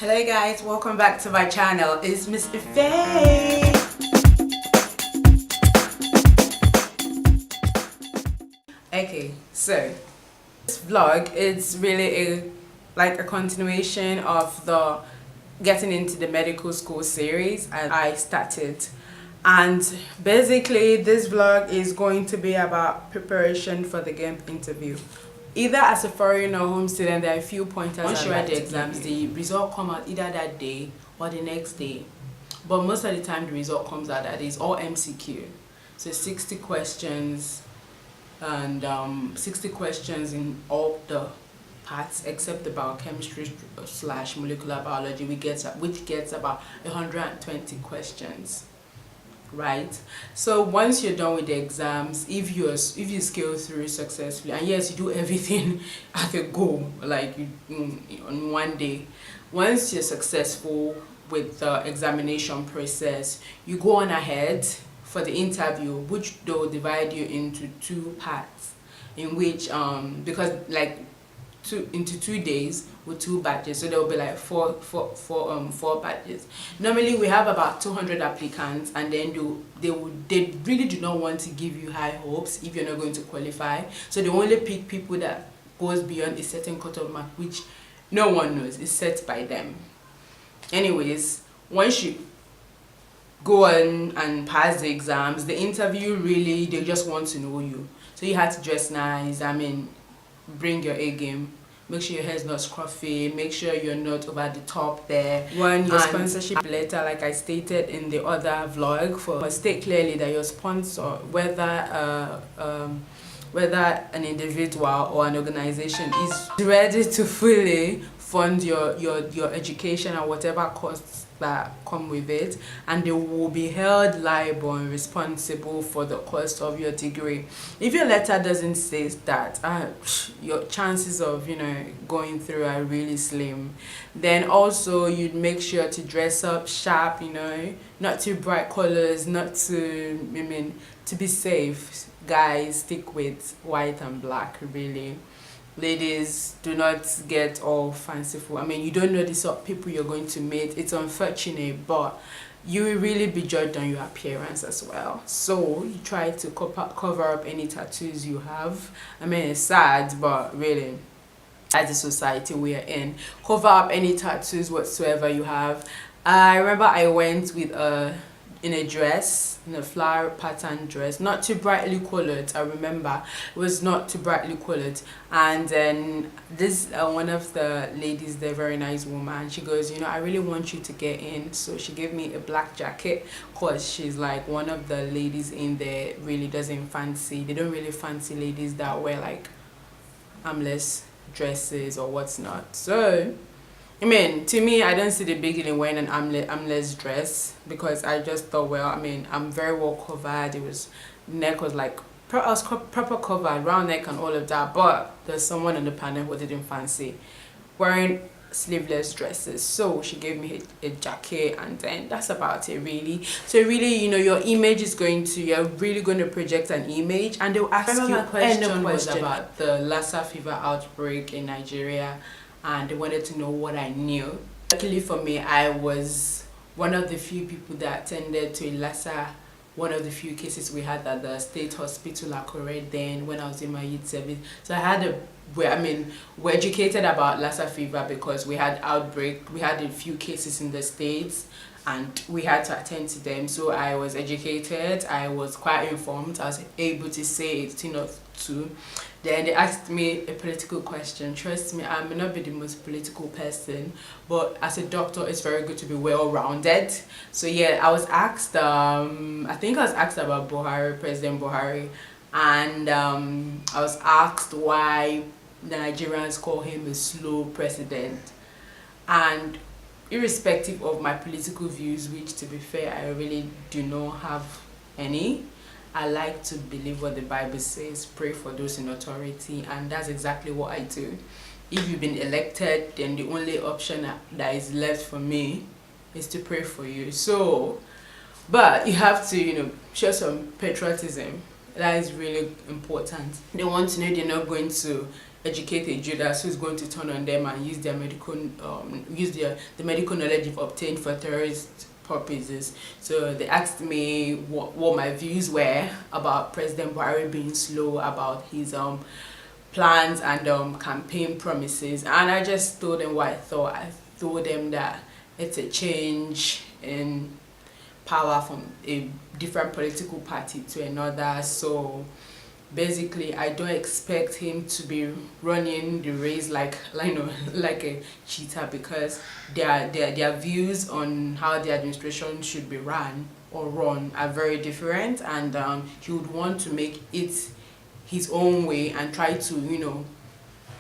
Hello guys, welcome back to my channel. It's Ms Iffay. Okay, so this vlog is really a continuation of the getting into the medical school series I started. And basically this vlog is going to be about preparation for the GEMP interview. Either as a foreign or home student, there are a few pointers. Once you write the exams, the result come out either that day or the next day. But most of the time the result comes out that day. It's all MCQ. So 60 questions and 60 questions in all the parts except the biochemistry / molecular biology, which gets about 120 questions. Right, so once you're done with the exams, if you scale through successfully, and yes, you do everything at a go, like on one day. Once you're successful with the examination process, you go on ahead for the interview, which they'll divide you into two parts, in which because into 2 days with 2 batches, so there will be like four batches. Normally we have about 200 applicants, and then they really do not want to give you high hopes if you're not going to qualify, so they only pick people that goes beyond a certain cutoff mark, which no one knows, it's set by them. Anyways, once you go on and pass the exams, the interview, really they just want to know you, so you have to dress nice. I mean, bring your A game. Make sure your hair is not scruffy. Make sure you're not over the top there. When your sponsorship letter, like I stated in the other vlog, state clearly that your sponsor, whether an individual or an organization, is ready to fully fund your education and whatever costs that come with it, and they will be held liable and responsible for the cost of your degree. If your letter doesn't say that, your chances of going through are really slim. Then also you'd make sure to dress up sharp, not too bright colors, not to to be safe. Guys, stick with white and black, really. Ladies, do not get all fanciful. I mean, you don't know the sort of people you're going to meet. It's unfortunate, but you will really be judged on your appearance as well. So you try to cover up any tattoos you have. I mean, it's sad, but really, as a society we are in, cover up any tattoos whatsoever you have. I remember I went with in a dress, in a flower pattern dress, not too brightly colored. I remember it was not too brightly colored, and then this one of the ladies, the very nice woman, she goes, I really want you to get in. So she gave me a black jacket, cause she's like one of the ladies in there really doesn't fancy, they don't really fancy ladies that wear like armless dresses or what's not. So I mean, to me, I don't see the big deal in wearing an armless dress, because I just thought, well, I mean, I'm very well covered. It was, neck was like, I was proper covered, round neck and all of that. But there's someone on the panel who didn't fancy wearing sleeveless dresses, so she gave me a jacket, and then that's about it, really. So really, your image is you're really going to project an image, and they'll ask you questions about the Lassa fever outbreak in Nigeria, and they wanted to know what I knew. Luckily for me, I was one of the few people that attended to Lassa, one of the few cases we had at the state hospital Accra then when I was in my youth service. So I had we're educated about Lassa fever because we had outbreak, we had a few cases in the States, and we had to attend to them. So I was educated, I was quite informed, I was able to say a thing or two. Then they asked me a political question. Trust me, I may not be the most political person, but as a doctor, it's very good to be well-rounded. So yeah, I was asked, I think I was asked about President Buhari, and I was asked why the Nigerians call him a slow president. And irrespective of my political views, which to be fair, I really do not have any, I like to believe what the Bible says, pray for those in authority, and that's exactly what I do. If you've been elected, then the only option that is left for me is to pray for you. So, but you have to, show some patriotism. That is really important. They want to know they're not going to educate a Judas who's going to turn on them and use their medical the medical knowledge you've obtained for terrorist purposes. So they asked me what my views were about President Buhari being slow about his plans and campaign promises, and I just told them what I thought. I told them that it's a change in power from a different political party to another. So basically, I don't expect him to be running the race like a cheetah, because their views on how the administration should be run are very different, and he would want to make it his own way and try to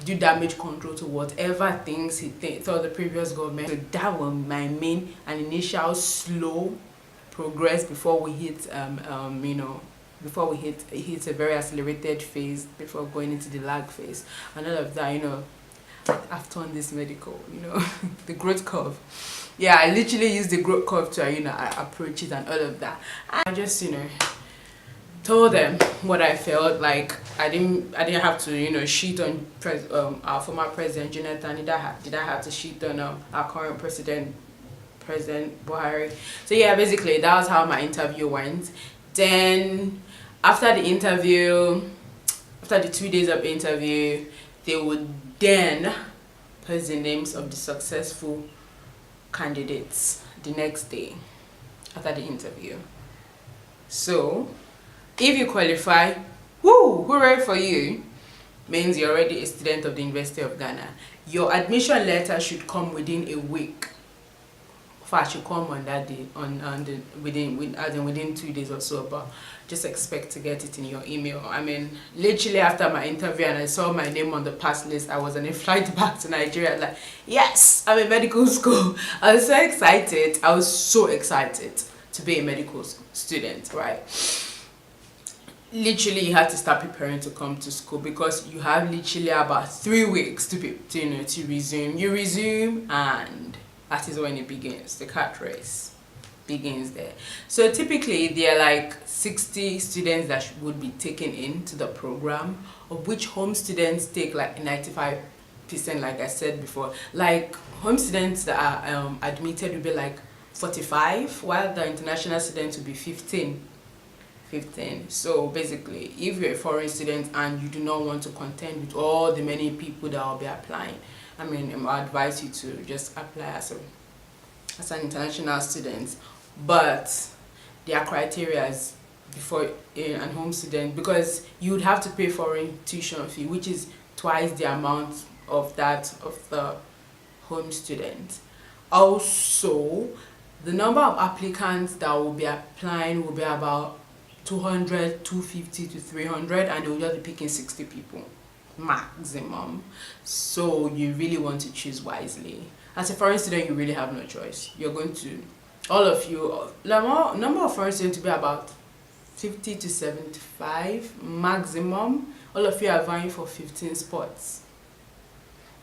do damage control to whatever things he thought the previous government. So that was my main and initial slow progress before we hit before we hit a very accelerated phase before going into the lag phase and all of that. I've turned this medical, the growth curve. Yeah, I literally used the growth curve to approach it and all of that. I just told them what I felt like. I didn't have to shit on our former president Jonathan. Did I have to shit on our current President Buhari? So yeah, basically that was how my interview went. Then after the 2 days of interview, they would then post the names of the successful candidates the next day after the interview. So if you qualify, woo, hooray for you, means you're already a student of the University of Ghana. Your admission letter should come within a week. Should come on that day, within 2 days or so, but just expect to get it in your email. I mean, literally after my interview and I saw my name on the pass list, I was on a flight back to Nigeria, like, yes, I'm in medical school. I was so excited. I was so excited to be a medical student, right? Literally, you had to start preparing to come to school because you have literally about 3 weeks to resume. You resume, and that is when it begins. The cat race begins there. So typically there are like 60 students that would be taken into the program, of which home students take like 95%, like I said before. Like home students that are admitted will be like 45, while the international students will be 15. So basically, if you're a foreign student and you do not want to contend with all the many people that will be applying, I mean, I advise you to just apply as an international student. But there are criteria before an home student, because you would have to pay foreign tuition fee, which is twice the amount of that of the home student. Also, the number of applicants that will be applying will be about 200, 250 to 300, and they will just be picking 60 people maximum. So you really want to choose wisely. As a foreign student, you really have no choice. You're going to, all of you, the number of foreign students to be about 50 to 75 maximum. All of you are vying for 15 spots.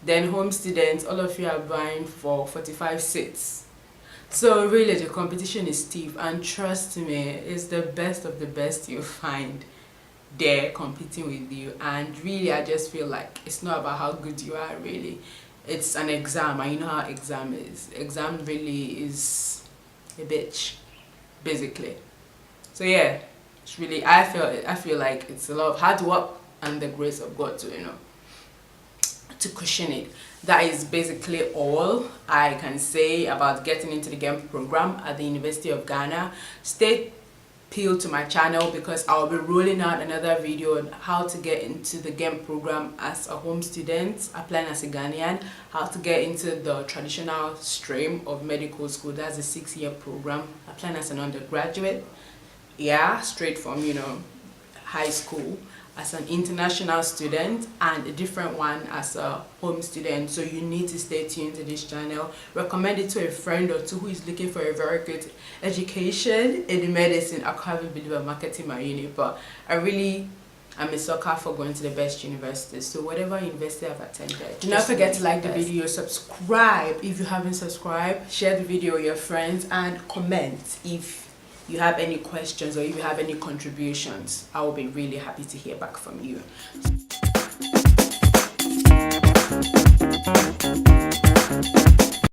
Then home students, all of you are vying for 45 seats. So really the competition is stiff, and trust me, it's the best of the best you find there competing with you. And really, I just feel like it's not about how good you are. Really, it's an exam, and you know how exam is. Exam really is a bitch, basically. So yeah, it's really, I feel like it's a lot of hard work and the grace of God to cushion it. That is basically all I can say about getting into the GEMP program at the University of Ghana. Stay peeled to my channel, because I'll be rolling out another video on how to get into the GEMP program as a home student, applying as a Ghanaian, how to get into the traditional stream of medical school, that's a 6-year program, applying as an undergraduate, yeah, straight from high school, as an international student, and a different one as a home student. So you need to stay tuned to this channel. Recommend it to a friend or two who is looking for a very good education in medicine. I can't believe I'm marketing my uni, but I'm a sucker for going to the best universities. So whatever university I've attended, do not forget to like the video, subscribe if you haven't subscribed, share the video with your friends, and comment if you have any questions or if you have any contributions. I will be really happy to hear back from you.